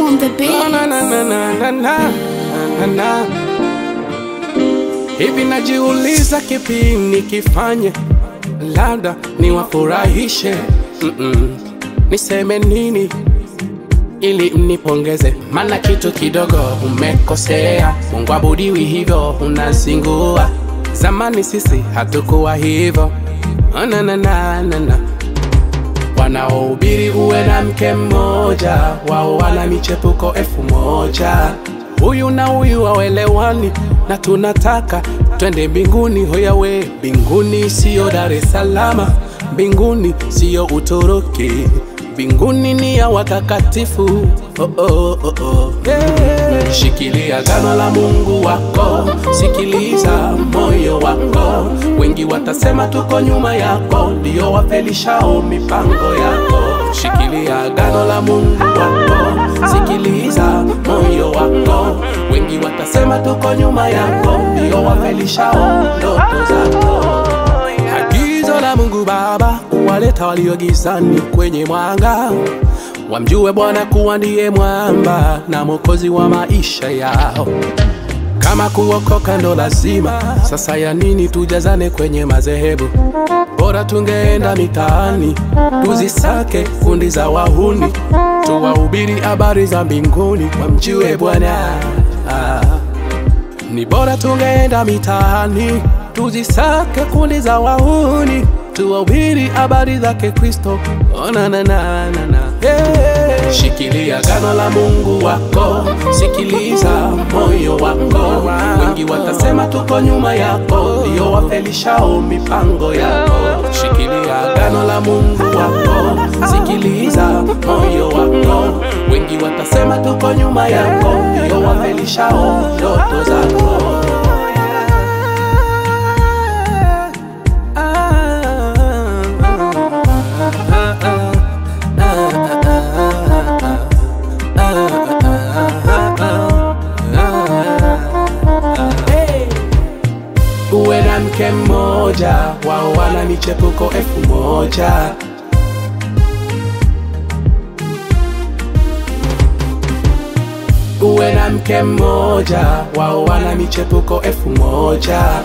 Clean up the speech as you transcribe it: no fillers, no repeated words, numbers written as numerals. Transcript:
on the beat. Na. Hivi najiuliza kipi nikifanye, labda niwafurahishe. Niseme nini ili mnipongeze? Maana kitu kidogo umekosea, Mungu abudiwi hivyo unazingua. Zamani sisi hatukuwa hivyo. Na. Wanaohubiri uwe na mke mmoja, wao wana michepuko 1000. Huyu na huyu hawelewani, na tunataka twende mbinguni. Hoya we, mbinguni sio Dar es Salaam, mbinguni sio Uturuki, mbinguni ni ya watakatifu. Yeah. Shikilia agano la Mungu wako, sikiliza moyo wako. Wengi watasema tuko nyuma yako, ndio wafelishao mipango yako. Shikilia agano la Mungu wako, sikiliza moyo wako. Wengi watasema tuko nyuma yako, ndio wafelishao ndoto zako. Agizo la Mungu Baba kuwaleta walio gizani kwenye mwanga, wamjue Bwana kuwa ndiye mwamba na mwokozi wa maisha yao. Kama kuokoka ndo lazima, sasa ya nini tujazane kwenye madhehebu? Bora tungeenda mitaani, tuzisake kundi za wahuni, tuwahubiri habari za mbinguni, wamjue Bwana. Ni bora tungeenda mitaani, tuzisake kundi za wahuni, tuwahubiri habari zake Kristo. Na. Yeah. Shikilia agano la Mungu wako, sikiliza moyo wako. Wengi watasema tuko nyuma yako, ndio wafelishao mipango yako. Shikilia agano la Mungu wako, sikiliza moyo wako. Wengi watasema tuko nyuma yako, ndio wafelishao ndoto zako. Uwe na mke mmoja, wao wana michepuko 1000. Uwe na mke mmoja, wao wana michepuko 1000.